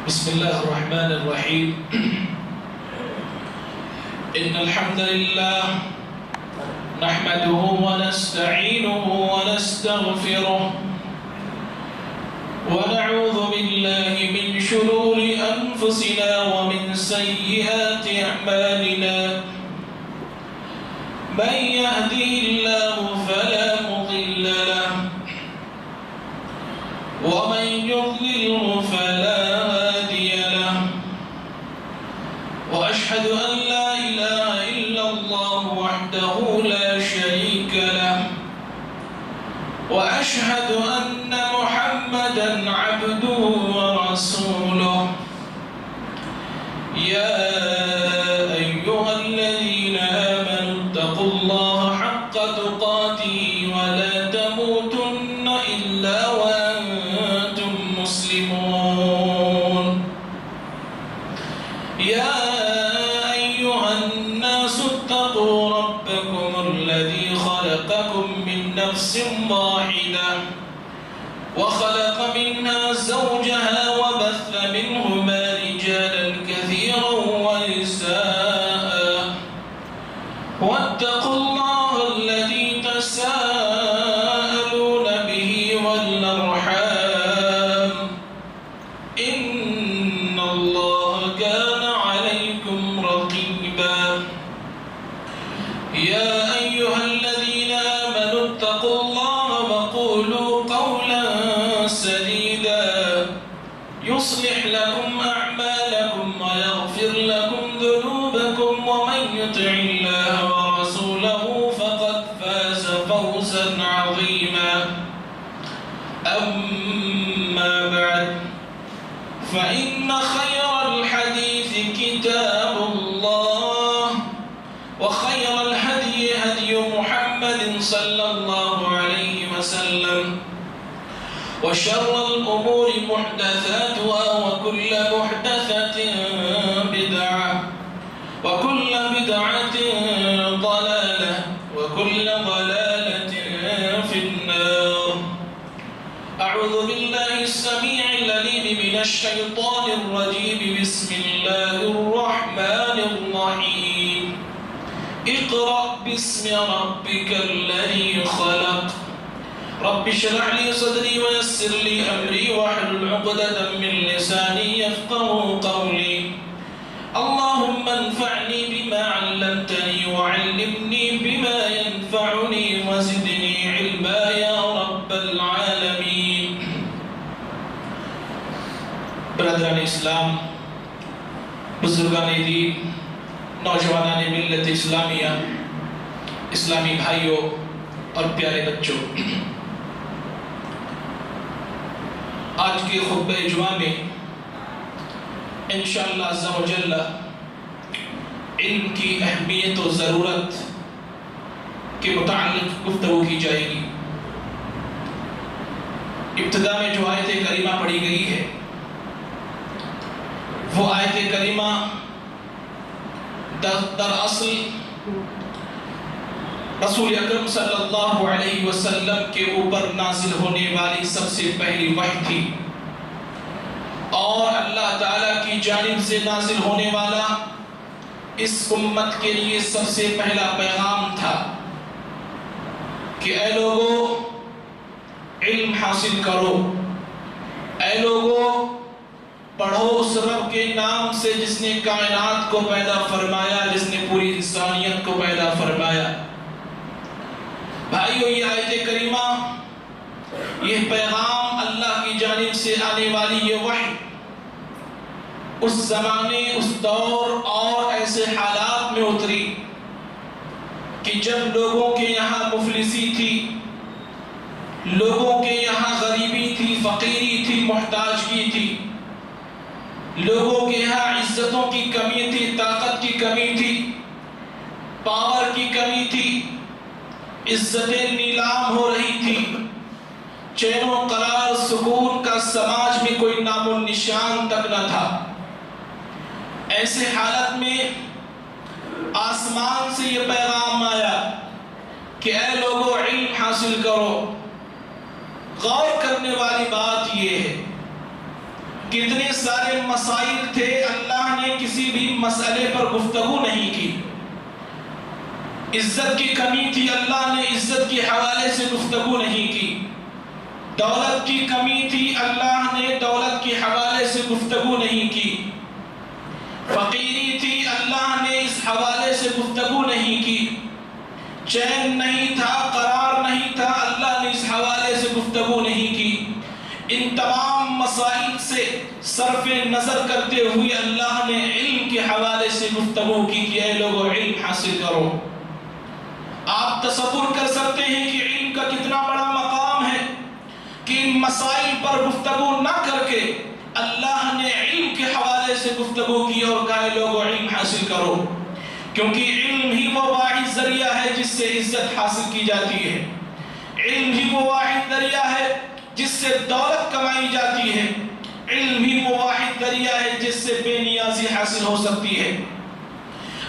بسم الله الرحمن الرحيم. إن الحمد لله نحمده ونستعينه ونستغفره ونعوذ بالله من شرور أنفسنا ومن سيئات أعمالنا. من يهده الله فلا مضل له ومن يضلله فلا هادي له. وأشهد أن لا إله إلا الله وحده لا شريك له وأشهد أن محمدا عبده ورسوله. يا أيها الذين آمنوا اتقوا الله حق تقاته ولا تموتن إلا وأنتم مسلمون. يا أيها الناس اتقوا ربكم الذي خلقكم من نفس واحدة وخلق منها زوجها وبث منهما رجالا كثيرا ونساء. واتقوا الله الذي تساءلون به والأرحام إن الله كان عليكم رقيبا. يا أيها الذين آمنوا اتقوا الله وقولوا قولا سديدا يصلح لكم أعمالكم ويغفر لكم ذنوبكم ومن يطع الله ورسوله فقد فاز فوزا عظيما. أما بعد فإن خير الحديث كتاب الله وخير الهدي هدي محمد صلى الله عليه وسلم وشر الأمور محدثاتها وكل محدثة بدعة وكل بدعة ضلالة وكل ضلالة في النار. أعوذ بالله السميع العليم من الشيطان الرجيم. بسم الله الرحمن الرحيم. اقرأ باسم ربك الذي خلق. رب اشرح لي صدري ويسر لي أمري واحلل عقدة من لساني يفقهوا قولي. اللهم انفعني بما علمتني وعلمني بما ينفعني وزدني علما يا رب العالمين. برادران اسلام، بزرگان دین، نوجوانان ملت اسلامیہ، اسلامی بھائیوں اور پیارے بچوں، آج کے خطبہ جمعہ میں انشاءاللہ عز و جل علم کی اہمیت و ضرورت کے متعلق گفتگو کی جائے گی۔ ابتدا میں جو آیت کریمہ پڑھی گئی ہے وہ آیت کریمہ دراصل رسول اکرم صلی اللہ علیہ وسلم کے اوپر نازل ہونے والی سب سے پہلی وحی تھی، اور اللہ تعالیٰ کی جانب سے نازل ہونے والا اس امت کے لیے سب سے پہلا پیغام تھا کہ اے لوگو علم حاصل کرو، اے لوگو پڑھو اس رب کے نام سے جس نے کائنات کو پیدا فرمایا، جس نے پوری انسانیت کو پیدا فرمایا۔ بھائیو، یہ آیت کریمہ، یہ پیغام، اللہ کی جانب سے آنے والی یہ وحی اس زمانے، اس دور اور ایسے حالات میں اتری کہ جب لوگوں کے یہاں مفلسی تھی، لوگوں کے یہاں غریبی تھی، فقیری تھی، محتاجگی تھی، لوگوں کے یہاں عزتوں کی کمی تھی، طاقت کی کمی تھی، پاور کی کمی تھی، عزتیں نیلام ہو رہی تھی، چین و قرار سکون کا سماج میں کوئی نام و نشان تک نہ تھا۔ ایسے حالت میں آسمان سے یہ پیغام آیا کہ اے لوگو علم حاصل کرو۔ غور کرنے والی بات یہ ہے کتنے سارے مسائل تھے، اللہ نے کسی بھی مسئلے پر گفتگو نہیں کی۔ عزت کی کمی تھی، اللہ نے عزت کے حوالے سے گفتگو نہیں کی۔ دولت کی کمی تھی، اللہ نے دولت کے حوالے سے گفتگو نہیں کی۔ فقیری تھی، اللہ نے اس حوالے سے گفتگو نہیں کی۔ چین نہیں تھا، قرار نہیں تھا، اللہ نے اس حوالے سے گفتگو نہیں کی۔ ان تمام مسائل سے صرف نظر کرتے ہوئے اللہ نے علم کے حوالے سے گفتگو کی کہ اے لوگو علم حاصل کرو۔ آپ تصور کر سکتے ہیں کہ علم کا کتنا بڑا مقام ہے کہ ان مسائل پر گفتگو نہ کر کے اللہ نے علم کے حوالے سے گفتگو کی اور کہا لوگوں علم حاصل کرو، کیونکہ علم ہی وہ واحد ذریعہ ہے جس سے عزت حاصل کی جاتی ہے۔ علم ہی وہ واحد ذریعہ ہے جس سے دولت کمائی جاتی ہے۔ علم ہی وہ واحد ذریعہ ہے جس سے بے نیازی حاصل ہو سکتی ہے۔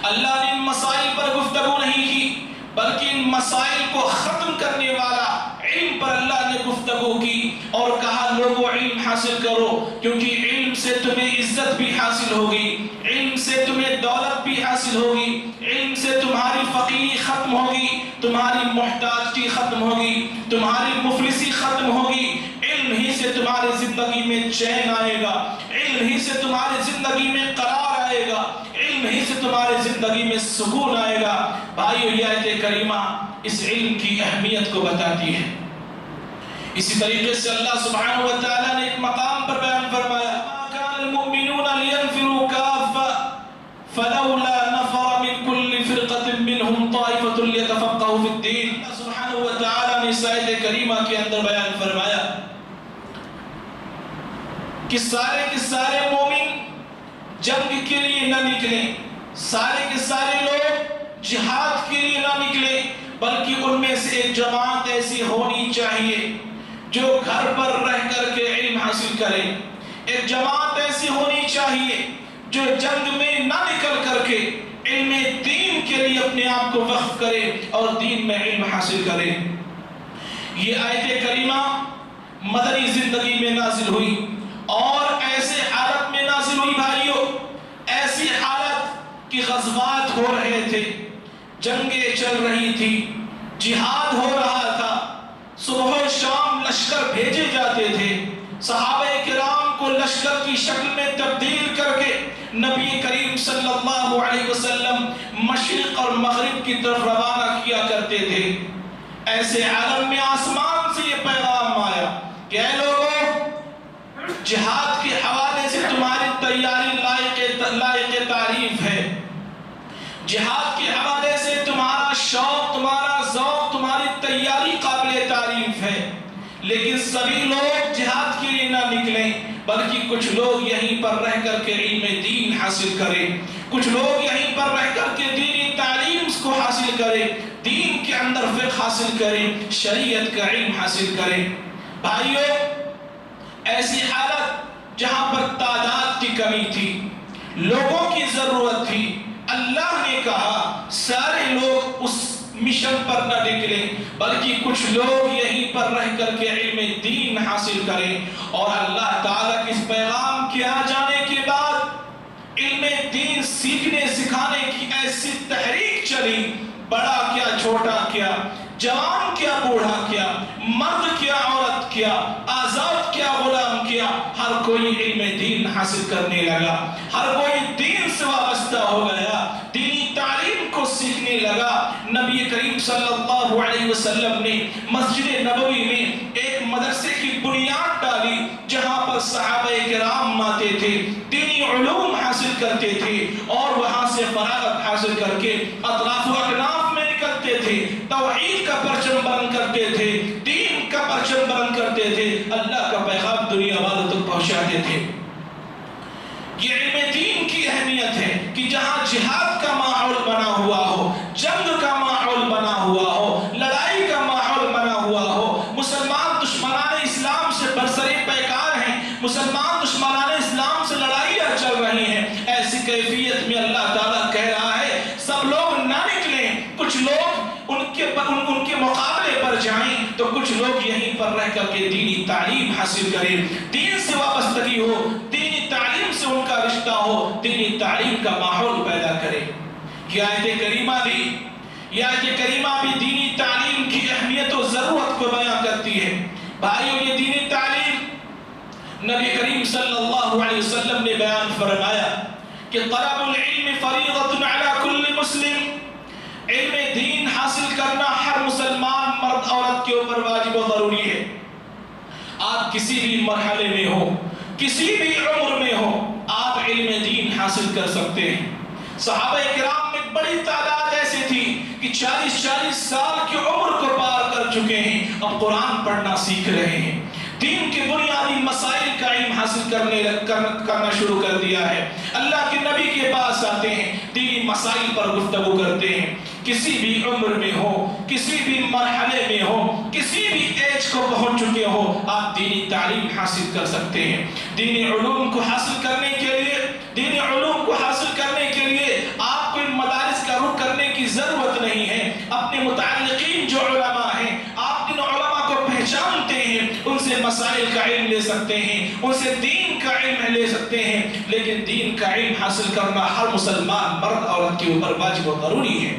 اللہ نے ان مسائل پر گفتگو نہیں کی، بلکہ ان مسائل کو ختم کرنے والا علم پر اللہ نے گفتگو کی اور کہا لوگوں علم حاصل کرو، کیونکہ علم سے تمہیں عزت بھی حاصل ہوگی، علم سے تمہیں دولت بھی حاصل ہوگی، علم سے تمہاری فقیری ختم ہوگی، تمہاری محتاجی ختم ہوگی، تمہاری مفلسی ختم ہوگی۔ علم ہی سے تمہاری زندگی میں چین آئے گا، علم ہی سے تمہاری زندگی میں قرار آئے گا، علم ہی سے تمہاری زندگی میں سکون آئے گا۔ بھائیو، یہ آیت کریمہ اس علم کی اہمیت کو بتاتی ہے۔ اسی طریقے سے اللہ سبحانہ و تعالیٰ نے ایک مقام پر بیان فرمایا مَا كَانَ الْمُؤْمِنُونَ لِيَنْفِرُوا كَافَّةً فَلَوْلَا نَفَرَ مِنْ كُلِّ فِرْقَةٍ مِّنْهُمْ طَائِفَةٌ لِيَتَفَقَّهُوا فِي الدِّينِ۔ اللہ سبحانہ و تعالیٰ نے اس آیت کریمہ کے اندر بیان فرمایا کہ سارے کے سارے مومن جنگ کے لیے نہ نکلیں، سارے کے سارے لوگ جہاد کے لیے نہ نکلیں، بلکہ ان میں سے ایک جماعت ایسی ہونی چاہیے جو گھر پر رہ کر کے علم حاصل کرے، ایک جماعت ایسی ہونی چاہیے جو جنگ میں نہ نکل کر کے علم دین کے لیے اپنے آپ کو وقف کرے اور دین میں علم حاصل کرے۔ یہ آیت کریمہ مدنی زندگی میں نازل ہوئی اور ایسے حالت میں نازل ہوئی بھائیوں، ایسی حالت کہ غزوات ہو رہے تھے، جنگیں چل رہی تھی، جہاد ہو رہا تھا، صبح و شام لشکر بھیجے جاتے تھے، صحابہ کرام کو لشکر کی شکل میں تبدیل کر کے نبی کریم صلی اللہ علیہ وسلم مشرق اور مغرب کی طرف روانہ کیا کرتے تھے۔ ایسے عالم میں آسمان سے یہ پیغام آیا کہ اے لوگوں، جہاد کے حوالے سے تمہاری تیاری لائق تعریف ہے، جہاد کے حوالے سے تمہارا شوق، تمہارا ذوق، تمہاری تیاری قابل تعریف ہے، لیکن سبھی لوگ جہاد کے لیے نہ نکلیں، بلکہ کچھ لوگ یہیں پر رہ کر کے علم دین حاصل کریں، کچھ لوگ یہیں پر رہ کر کے دینی تعلیم کو حاصل کریں، دین کے اندر فقہ حاصل کریں، شریعت کا علم حاصل کریں۔ بھائیو، ایسی حالت جہاں پر تعداد کی کمی تھی، لوگوں کی ضرورت تھی، اللہ نے کہا سارے لوگ اس مشن پر نہ نکلیں، بلکہ کچھ لوگ یہیں پر رہ کر کے علم دین حاصل کریں۔ اور اللہ تعالیٰ کے اس پیغام کے آ جانے کے بعد علم دین سیکھنے سکھانے کی ایسی تحریک چلی، بڑا کیا چھوٹا کیا، جوان کیا بوڑھا کیا، مرد کیا عورت کیا، آزاد کیا غلام کیا، ہر کوئی علم دین حاصل کرنے لگا، ہر کوئی دین سے وابستہ ہو گیا، دینی تعلیم کو سیکھنے لگا۔ نبی کریم صلی اللہ علیہ وسلم نے مسجد نبوی میں ایک مدرسے کی بنیاد ڈالی جہاں پر صحابہ کرام آتے تھے، دینی علوم حاصل کرتے تھے اور وہاں سے فراغت حاصل کر کے اطراف و اکناف میں نکلتے تھے، توحید کا پرچم بلند کرتے تھے، دین کا پرچم بلند کرتے تھے، اللہ کا پیغام دنیا والوں تک پہنچاتے تھے۔ یہ علم دین کی اہمیت ہے کہ جہاں جہاد کا ماحول بنا ہوا ہو، جنگ کا ماحول بنا ہوا ہو، لڑائی کا ماحول بنا ہوا ہو، مسلمان دشمنان اسلام سے برسر پیکار ہیں، مسلمان دشمنان اسلام سے لڑائیاں چل رہی ہیں، ایسی کیفیت میں اللہ تعالیٰ کہہ رہا ہے سب لوگ نہ نکلیں، کچھ لوگ ان کے مقابلے پر جائیں تو کچھ لوگ یہیں پر رہ کر کے دینی تعلیم حاصل کریں، دین سے وابستگی ہو، سکتا ہو دینی تعلیم کا ماحول پیدا کرے۔ یہ آیت کریمہ بھی دینی تعلیم کی اہمیت و ضرورت کو بیان کرتی ہے۔ بھائیو، یہ دینی تعلیم نبی کریم صلی اللہ علیہ وسلم نے بیان فرمایا کہ طلب العلم فریضۃ علی کل مسلم، علم دین حاصل کرنا ہر مسلمان مرد عورت کے اوپر واجب و ضروری ہے۔ آپ کسی بھی مرحلے میں ہو، کسی بھی عمر میں ہو، آپ علم دین حاصل کر سکتے ہیں۔ صحابہ کرام میں بڑی تعداد ایسی تھی کہ 40 سال کی عمر کو پار کر چکے ہیں، اب قرآن پڑھنا سیکھ رہے ہیں، دین کے بنیادی مسائل کا علم حاصل کرنا شروع کر دیا ہے، اللہ کے نبی کے پاس آتے ہیں، دینی مسائل پر گفتگو کرتے ہیں۔ کسی بھی عمر میں ہو، کسی بھی مرحلے میں ہو، کسی بھی ایج کو پہنچ چکے ہو، آپ دینی تعلیم حاصل کر سکتے ہیں۔ دینی علوم کو حاصل کرنے کے لیے آپ کو ان مدارس کا رخ کرنے کی ضرورت نہیں ہے۔ اپنے متعلقین جو علماء ہیں، آپ جن علماء کو پہچانتے ہیں، ان سے مسائل کا علم لے سکتے ہیں، ان سے دین کا علم لے سکتے ہیں، لیکن دین کا علم حاصل کرنا ہر مسلمان مرد عورت کے اوپر واجب و ضروری ہے۔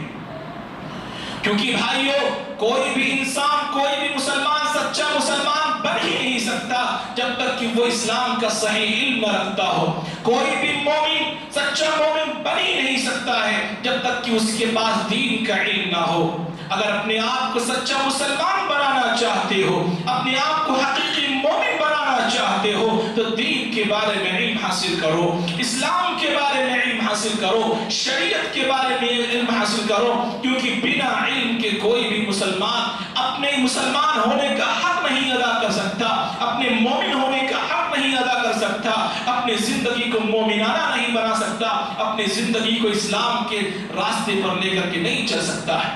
کیونکہ بھائیو، کوئی بھی انسان، کوئی بھی مسلمان سچا مسلمان بن ہی نہیں سکتا جب تک کہ وہ اسلام کا صحیح علم رکھتا ہو۔ کوئی بھی مومن سچا مومن بن ہی نہیں سکتا ہے جب تک کہ اس کے پاس دین کا علم نہ ہو۔ اگر اپنے آپ کو سچا مسلمان بنانا چاہتے ہو، اپنے آپ کو حقیقی مومن بنانا چاہتے ہو، تو دین کے بارے میں علم حاصل کرو، اسلام کے بارے میں علم حاصل کرو، شریعت کے بارے میں علم حاصل کرو، کیونکہ بنا علم کے کوئی بھی مسلمان اپنے مسلمان ہونے کا حق نہیں ادا کر سکتا، اپنے مومن ہونے کا حق نہیں ادا کر سکتا، اپنے زندگی کو مومنانہ نہیں بنا سکتا، اپنے زندگی کو اسلام کے راستے پر لے کر کے نہیں چل سکتا ہے۔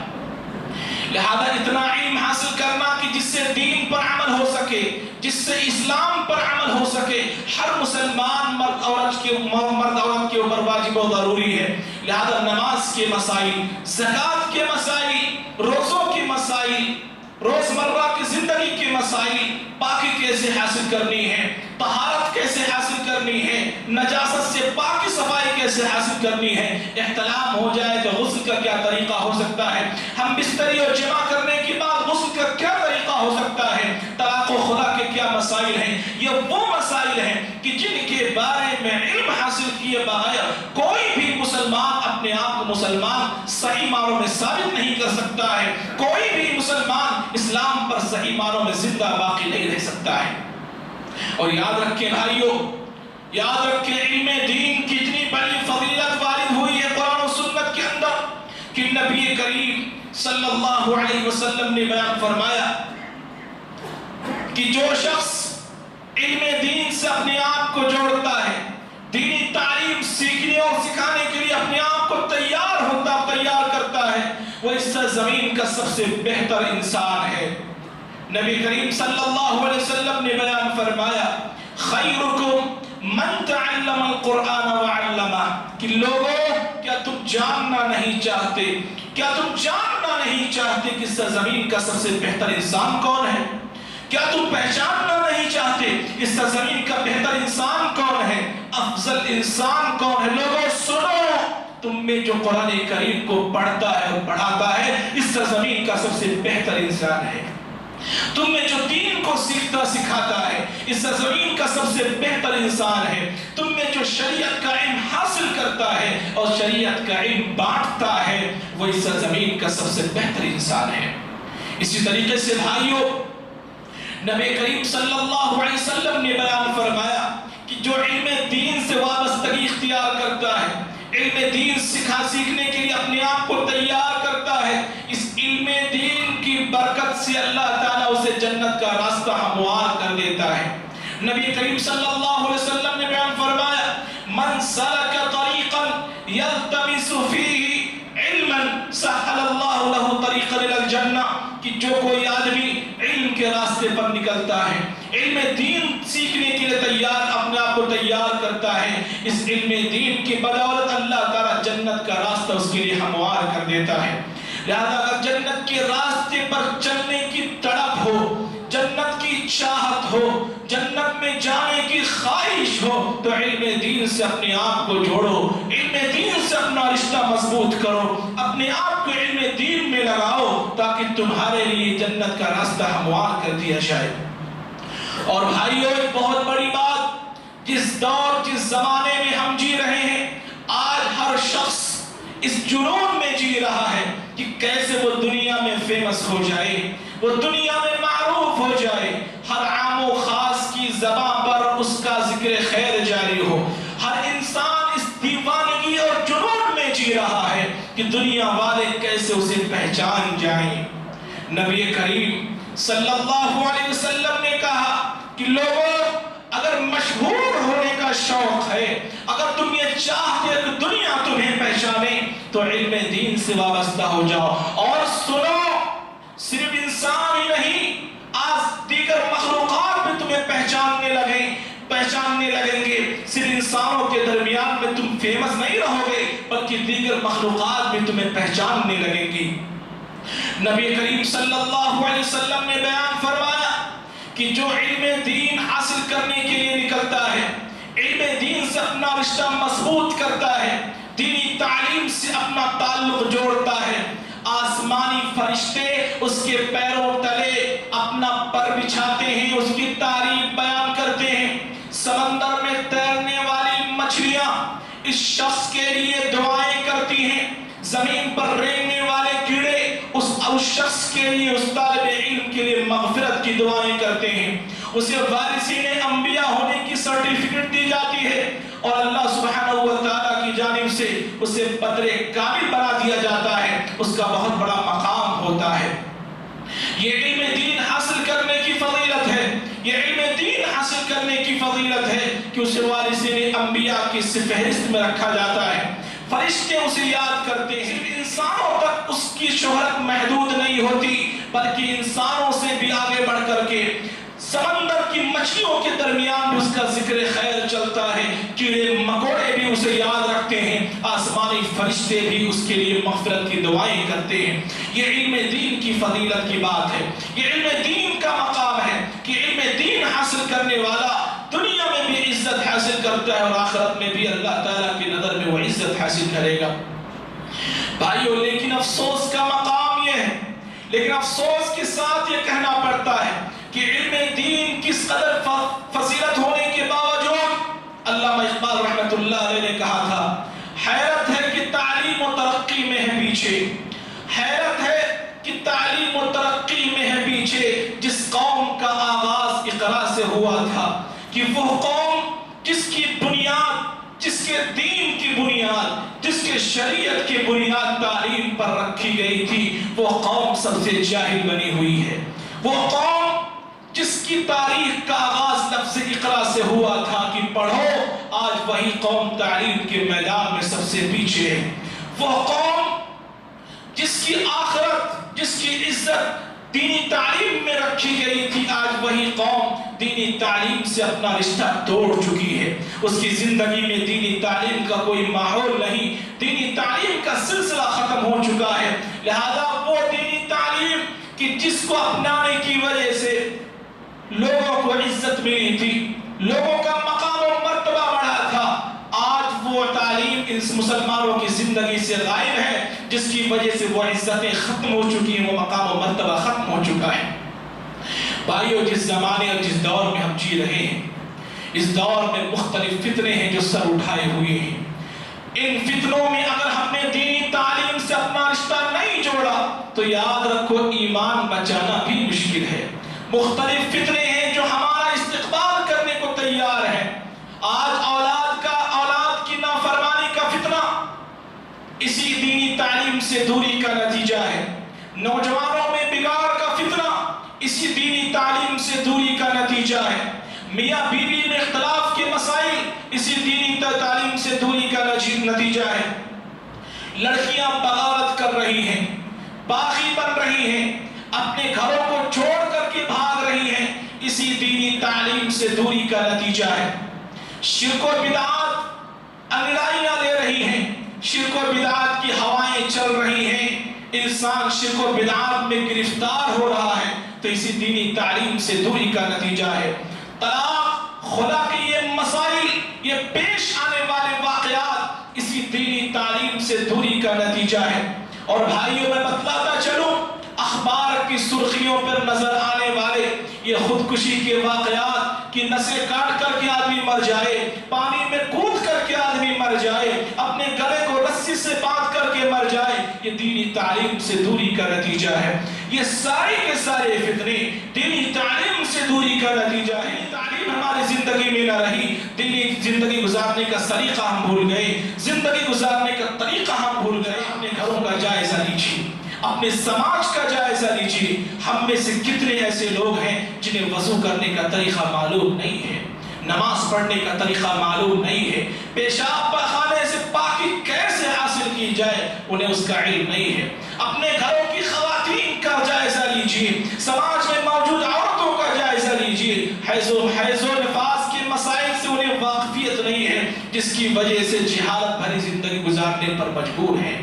لہذا اتنا علم حاصل کرنا کہ جس سے دین پر عمل ہو سکے، جس سے اسلام پر عمل ہو سکے، ہر مسلمان مرد عورت کے اوپر واجب و ضروری ہے۔ لہذا نماز کے مسائل، زکوٰۃ کے مسائل، روزوں کے مسائل، روزمرہ کی زندگی کے مسائل، پاکی کیسے حاصل کرنی ہے، طہارت کیسے حاصل کرنی ہے، نجاست سے پاکی صفائی کیسے حاصل کرنی ہے، احتلام ہو جائے تو غسل کا کیا طریقہ ہو سکتا ہے، ہم بستری اور جمع کرنے کے بعد غسل کا کیا طریقہ ہو سکتا ہے، طلاق و خلا کے کیا مسائل ہیں، یہ وہ مسائل ہیں کہ جن کے بارے میں علم حاصل کیے بغیر کوئی بھی مسلمان اپنے آپ کو مسلمان صحیح معنوں میں ثابت نہیں کر سکتا ہے، کوئی بھی مسلمان اسلام پر صحیح معنوں میں زندہ باقی نہیں رہ سکتا ہے۔ اور یاد رکھیں بھائیو، یاد رکھیں علم دین کی اتنی بڑی فضیلت وارد ہوئی ہے قرآن و سنت کے اندر کہ نبی کریم صلی اللہ علیہ وسلم نے بیان فرمایا کہ جو شخص علم دین سے اپنے آپ کو جوڑتا ہے، دینی تعلیم سیکھنے اور سکھانے کے لیے اپنے آپ کو تیار کرتا ہے، وہ اس زمین کا سب سے بہتر انسان ہے۔ نبی کریم صلی اللہ علیہ وسلم نے بیان فرمایا خیرکم من تعلم القرآن وعلمہ، کہ لوگوں کیا تم جاننا نہیں چاہتے کہ اس زمین کا سب سے بہتر انسان کون ہے؟ کیا تم پہچاننا نہیں چاہتے اس زمین کا بہتر انسان کون ہے، افضل انسان کون ہے؟ لوگوں سنو، تم میں جو قرآن کریم کو پڑھتا ہے اور پڑھاتا ہے اس زمین کا سب سے بہتر انسان ہے، تم میں جو دین کو سیکھتا سکھاتا ہے اس زمین کا سب سے بہتر انسان ہے، تم میں جو شریعت کا علم حاصل کرتا ہے اور شریعت کا علم بانٹتا ہے وہ اس زمین کا سب سے بہتر انسان ہے۔ اسی طریقے سے بھائیو، نبی کریم صلی اللہ علیہ وسلم نے بیان فرمایا کہ جو علم دین سے وابستگی اختیار کرتا ہے، علم دین سیکھنے کے لیے اپنے آپ کو تیار کرتا ہے، اس علم دین کی برکت سے اللہ تعالیٰ اسے جنت کا راستہ ہموار کر دیتا ہے۔ نبی کریم صلی اللہ علیہ وسلم نے بیان فرمایا من سلک طریقا یلتمس فیہ علما سہل اللہ له طریقا الی الجنہ، کہ جو کوئی آدمی علم کے راستے پر نکلتا ہے، علم دین سیکھنے کے لیے اپنے آپ کو تیار کرتا ہے، اس علم دین کی بدولت اللہ تعالیٰ جنت کا راستہ اس کے لیے ہموار کر دیتا ہے۔ لہذا اگر جنت کے راستے پر چلنے کی تڑپ ہو، جنت کی چاہت ہو، جنت میں جانے کی خواہش ہو تو علم دین سے اپنے آپ کو جوڑو، علم دین سے اپنا رشتہ مضبوط کرو، اپنے آپ کو علم دین میں لگاؤ تاکہ تمہارے لیے جنت کا راستہ ہموار کر دیا جائے۔ اور بھائیو، ایک بہت بڑی بات، جس دور جس زمانے میں ہم جی رہے ہیں، آج ہر شخص اس جنون میں جی رہا ہے کہ کیسے وہ دنیا میں فیمس ہو جائے، وہ دنیا میں معروف ہو جائے، ہر عام و خاص کی زبان پر اس کا ذکر خیر جاری ہو۔ ہر انسان اس دیوانگی اور جنون میں جی رہا ہے کہ دنیا والے کیسے اسے پہچان جائیں۔ نبی کریم صلی اللہ علیہ وسلم نے کہا کہ لوگوں، اگر مشہور ہونے کا شوق ہے، اگر تم یہ چاہتے کہ دنیا تمہیں پہچانے تو علم دین سے وابستہ ہو جاؤ۔ اور سنو، صرف انسان ہی نہیں، آج دیگر مخلوقات بھی تمہیں پہچاننے لگیں گے۔ صرف انسانوں کے درمیان میں تم فیمس نہیں رہو گے بلکہ دیگر مخلوقات بھی تمہیں پہچاننے لگیں گی۔ نبی کریم صلی اللہ علیہ وسلم نے بیان فرمایا کہ جو علم دین حاصل کرنے کے لیے نکلتا ہے، علم دین سے اپنا رشتہ مضبوط کرتا ہے، دینی تعلیم سے اپنا تعلق جوڑتا ہے، آسمانی فرشتے اس کے پیروں تلے اپنا پر بچھاتے ہیں، اس کی تعریف بیان کرتے ہیں۔ سمندر میں تیرنے والی مچھلیاں اس شخص کے لیے دعائیں کرتی ہیں، زمین پر رینگنے والے کیڑے اس شخص کے لیے، اس طالب علم کے لیے مغفرت کی دعائیں کرتے ہیں، اسے وارثین انبیاء ہونے کی سرٹیفکیٹ دی جاتی ہے، اور اللہ سبحانہ و تعالیٰ کی جانب سے اسے بدر کامل بنا دیا جاتا ہے، اس کا بہت بڑا مقام ہوتا ہے۔ یہ علم دین حاصل کرنے کی فضیلت ہے، یہ علم دین حاصل کرنے کی فضیلت ہے کہ اسے وارثین انبیاء کی فہرست میں رکھا جاتا ہے، فرشتے اسے یاد کرتے ہیں۔ انسانوں تک اس کی شہرت محدود نہیں ہوتی بلکہ انسانوں سے بھی آگے بڑھ کر کے سمندر کی مچھلیوں کے درمیان بھی اس کا ذکر خیر چلتا ہے، کیڑے مکوڑے بھی اسے یاد رکھتے ہیں، آسمانی فرشتے بھی اس کے لیے مغفرت کی دعائیں کرتے ہیں۔ یہ علم دین کی فضیلت کی بات ہے، یہ علم دین کا مقام ہے کہ علم دین حاصل کرنے والا دنیا میں بھی عزت حاصل کرتا ہے اور آخرت میں بھی اللہ تعالیٰ کی نظر میں وہ عزت حاصل کرے گا۔ بھائیو، لیکن افسوس کا مقام یہ ہے، لیکن افسوس کے ساتھ یہ کہنا پڑتا ہے کہ علم دین کس قدر فضیلت ہونے کے باوجود علامہ اقبال رحمۃ اللہ علیہ نے کہا تھا، حیرت ہے کہ تعلیم و ترقی میں ہے پیچھے، حیرت ہے کہ تعلیم و ترقی میں ہے پیچھے جس قوم کا آغاز اقرا سے ہوا تھا، کہ وہ قوم جس کی بنیاد، جس کے دین کی بنیاد، جس کے شریعت کی بنیاد تعلیم پر رکھی گئی تھی، وہ قوم سب سے جاہل بنی ہوئی ہے۔ وہ قوم جس کی تاریخ کا آغاز لفظ اقرا سے ہوا تھا کہ پڑھو، آج وہی قوم تعلیم کے میدان میں سب سے پیچھے ہے۔ وہ قوم جس کی آخرت، جس کی عزت دینی تعلیم میں رکھی گئی تھی، آج وہی قوم دینی تعلیم سے اپنا رشتہ توڑ چکی ہے۔ اس کی زندگی میں دینی تعلیم کا کوئی ماحول نہیں، دینی تعلیم کا سلسلہ ختم ہو چکا ہے۔ لہذا وہ دینی تعلیم کہ جس کو اپنانے کی وجہ سے لوگوں کو عزت ملی تھی، لوگوں کا مقام و مرتبہ بڑھا تھا، آج وہ تعلیم اس مسلمانوں کی زندگی سے غائب ہے، جس کی وجہ سے وہ عزتیں ختم ہو چکی ہیں، وہ مقام و مرتبہ ختم ہو چکا ہے۔ بھائیو، جس زمانے اور جس دور میں ہم جی رہے ہیں، اس دور میں مختلف فتنے ہیں جو سر اٹھائے ہوئے ہیں۔ ان فتنوں میں اگر ہم نے دینی تعلیم سے اپنا رشتہ نہیں جوڑا تو یاد رکھو ایمان بچانا بھی مشکل ہے۔ مختلف فتنے ہیں جو ہمارا استقبال کرنے کو تیار ہیں۔ آج اولاد کی نافرمانی کا فتنہ اسی دینی تعلیم سے دوری کا نتیجہ ہے۔ نوجوانوں میں بگاڑ کا فتنہ اسی دینی تعلیم سے دوری کا نتیجہ ہے۔ میاں بیوی میں اختلاف کے مسائل اسی دینی تعلیم سے دوری کا نتیجہ ہے۔ لڑکیاں بغاوت کر رہی ہیں، باغی بن رہی ہیں، اپنے گھروں کو چھوڑ کر کے بھاگ رہی ہیں، اسی دینی تعلیم سے دوری کا نتیجہ ہے۔ شرک و بدعات انگڑائیاں لے رہی ہیں، شرک و بدعات کی ہوائیں چل رہی ہیں، انسان شرک و بدعات میں گرفتار ہو رہا ہے، تو اسی دینی تعلیم سے دوری کا نتیجہ ہے۔ طلاق خدا کے یہ مسائل، یہ پیش آنے والے واقعات اسی دینی تعلیم سے دوری کا نتیجہ ہے۔ اور بھائیوں میں بتلاتا چلوں، اخبار کی سرخیوں پر نظر آنے والے یہ خودکشی کے واقعات کہ نسیں کاٹ کر کے آدمی مر جائے، پانی میں کود کر کے آدمی مر جائے، اپنے گلے کو رسی سے باندھ کر کے مر جائے، یہ دینی تعلیم سے دوری کا نتیجہ ہے۔ یہ سارے کے سارے فتنے دینی تعلیم سے دوری کا نتیجہ ہے۔ تعلیم ہماری زندگی میں نہ رہی، دینی زندگی گزارنے کا طریقہ ہم بھول گئے، زندگی گزارنے کا طریقہ ہم بھول گئے۔ اپنے گھروں کا جائزہ لیجیے، اپنے سماج کا جائزہ لیجیے۔ ہم میں سے کتنے ایسے لوگ ہیں جنہیں وضو کرنے کا طریقہ معلوم نہیں ہے، نماز پڑھنے کا طریقہ معلوم نہیں ہے، پیشاب پخانے سے پاکی کیسے حاصل کی جائے انہیں اس کا علم نہیں ہے۔ اپنے گھروں کی خواتین کا جائزہ لیجیے، سماج میں موجود عورتوں کا جائزہ لیجیے، حیض و نفاس کے مسائل سے انہیں واقفیت نہیں ہے، جس کی وجہ سے جہالت بھری زندگی گزارنے پر مجبور ہیں۔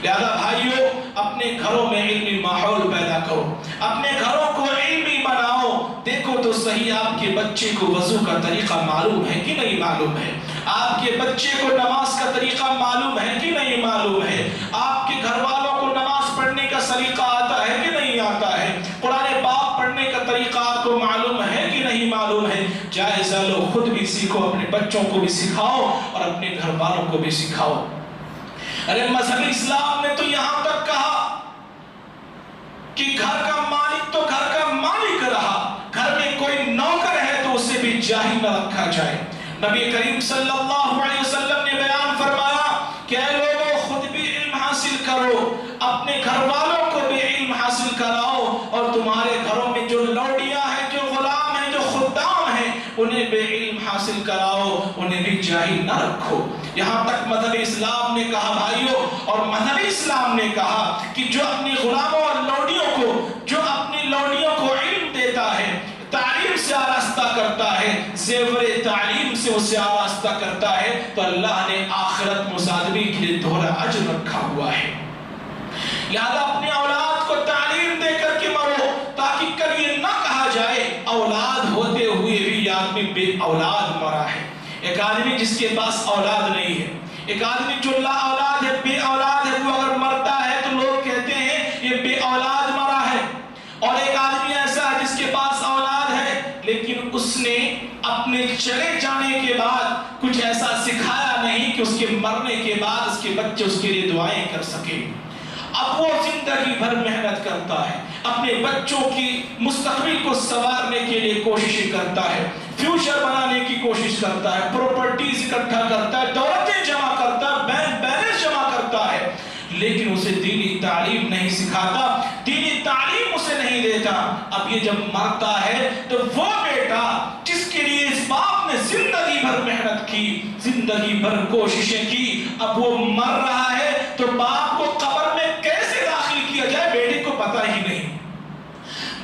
لہذا بھائیوں، اپنے گھروں میں علمی ماحول پیدا کرو، اپنے گھروں کو علمی بناؤ۔ دیکھو تو صحیح آپ کے بچے کو وضو کا طریقہ معلوم ہے کہ نہیں معلوم ہے، آپ کے بچے کو نماز کا طریقہ معلوم ہے کہ نہیں معلوم ہے، آپ کے گھر والوں کو نماز پڑھنے کا سلیقہ آتا ہے کہ نہیں آتا ہے، قرآن پاک پڑھنے کا طریقہ آپ کو معلوم ہے کہ نہیں معلوم ہے۔ جائزہ لو، خود بھی سیکھو، اپنے بچوں کو بھی سکھاؤ اور اپنے گھر والوں کو بھی سکھاؤ۔ ارے مذہب اسلام نے تو یہاں تک کہا کہ گھر کا مالک تو گھر کا مالک رہا، گھر میں کوئی نوکر ہے تو اسے بھی جاہل نہ رکھا جائے۔ نبی کریم صلی اللہ علیہ وسلم نے بیان فرمایا کہ اے لوگوں، خود بھی علم حاصل کرو، اپنے گھر والوں کو بھی علم حاصل کراؤ، اور تمہارے گھروں میں جو لوڈیاں ہیں، جو غلام ہیں، جو خدام ہیں، انہیں بھی علم حاصل کراؤ، انہیں بھی جاہل نہ رکھو۔ یہاں تک مذہب اسلام نے کہا بھائیوں، اور مذہب اسلام نے کہا کہ جو اپنی غلاموں اور لوڈیوں کو علم دیتا ہے، تعلیم سے آراستہ کرتا ہے، زیور تعلیم سے اسے آراستہ کرتا ہے، تو اللہ نے آخرت مصادمی کے لیے دوہرا اجر رکھا ہوا ہے۔ لہذا اپنی اولاد کو تعلیم دے کر کے مرو، تاکہ کل یہ نہ کہا جائے اولاد ہوتے ہوئے بھی یہ آدمی بے اولاد مرا ہے۔ ایک آدمی جس کے پاس اولاد نہیں ہے، ایک آدمی جو لا اولاد ہے، بے اولاد ہے، وہ اگر مرتا ہے تو لوگ کہتے ہیں یہ بے اولاد مرا ہے۔ اور ایک آدمی ایسا ہے جس کے پاس اولاد ہے لیکن اس نے اپنے چلے جانے کے بعد کچھ ایسا سکھایا نہیں کہ اس کے مرنے کے بعد اس کے بچے اس کے لیے دعائیں کر سکیں۔ اب وہ زندگی بھر محنت کرتا ہے، اپنے بچوں کی مستقبل کو سنوارنے کے لیے کوششیں کرتا ہے، فیوچر بنانے کی کوشش کرتا ہے، پراپرٹیز اکٹھا کرتا ہے، دولتیں جمع کرتا ہے، بینک بیلنس جمع کرتا ہے، لیکن اسے دینی تعلیم نہیں سکھاتا، دینی تعلیم اسے نہیں دیتا۔ اب یہ جب مرتا ہے تو وہ بیٹا جس کے لیے اس باپ نے زندگی بھر محنت کی، زندگی بھر کوششیں کی، اب وہ مر رہا ہے تو باپ کو قبر میں کیسے داخل کیا جائے بیٹے کو پتہ ہی نہیں،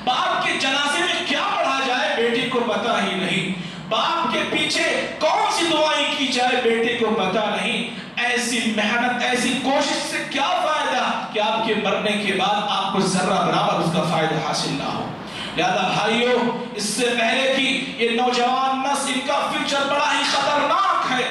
باپ کے جنازے میں کیا پڑھا جائے بیٹے کو پتہ ہی نہیں، باپ کے پیچھے کون سی دعائیں کی جائے بیٹے کو پتہ نہیں۔ ایسی محنت، ایسی کوشش سے کیا فائدہ کہ آپ کے مرنے کے بعد آپ کو ذرہ برابر اس کا فائدہ حاصل نہ ہو۔ لہذا بھائیوں، اس سے پہلے کہ یہ نوجوان نسل، ان کا فیوچر بڑا ہی خطرناک ہے،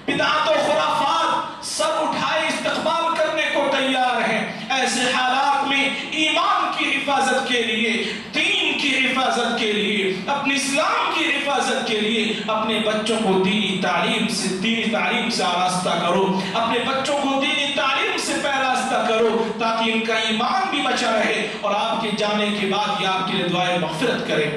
بدعت و خرافات سر اٹھائے استقبال کرنے کو تیار ہیں۔ ایسے حالات میں ایمان کی حفاظت کے لیے، دین کی حفاظت کے لیے، اپنے اسلام کی حفاظت کے لیے اپنے بچوں کو دینی تعلیم سے آراستہ کرو، اپنے بچوں کو دینی تعلیم سے پیراستہ کرو، تاکہ ان کا ایمان بھی بچا رہے اور آپ کے جانے کے بعد یہ آپ کے لیے دعائیں مغفرت کرے۔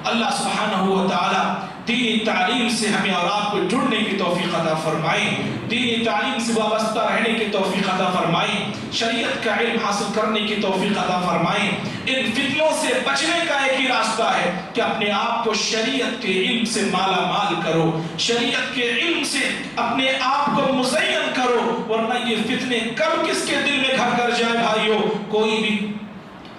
اللہ سبحانہ و تعالی دینی تعلیم سے ہمیں اور آپ کو جڑنے کی توفیق عطا فرمائے، دینی تعلیم سے وابستہ رہنے کی توفیق عطا فرمائے، شریعت کا علم حاصل کرنے کی توفیق عطا فرمائے۔ ان فتنوں سے بچنے کا ایک ہی راستہ ہے کہ اپنے آپ کو شریعت کے علم سے مالا مال کرو، شریعت کے علم سے اپنے آپ کو مزین کرو، ورنہ یہ فتنے کب کس کے دل میں گھر کر جائے بھائیوں کوئی بھی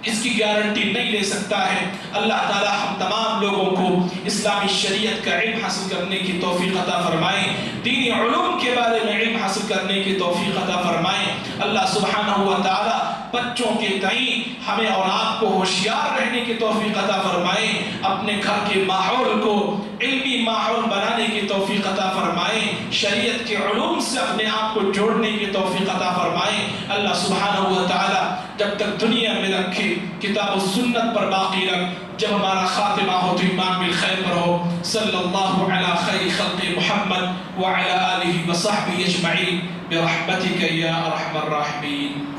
اس کی گارنٹی نہیں لے سکتا ہے۔ اللہ تعالی ہم تمام لوگوں کو اسلامی شریعت کا علم حاصل کرنے کی توفیق عطا فرمائے، دینی علوم کے بارے میں علم حاصل کرنے کی توفیق عطا فرمائے۔ اللہ سبحانہ و تعالی بچوں کے تئیں ہمیں اور آپ کو ہوشیار رہنے کی توفیق عطا فرمائے، اپنے گھر کے ماحول کو علمی ماحول بنانے کی توفیق عطا فرمائے، شریعت کے علوم سے اپنے آپ کو جوڑنے کی توفیق عطا فرمائے۔ اللہ سبحانہ و تعالی جب تک دنیا میں رکھے کتاب و سنت پر باقی رکھ، جب ہمارا خاتمہ ہو تو ایمان بالخیر پر ہو۔ صلی اللہ علی خیر خلق محمد وعلی آلہ وصحبہ اجمعین برحمتک یا ارحم الراحمین۔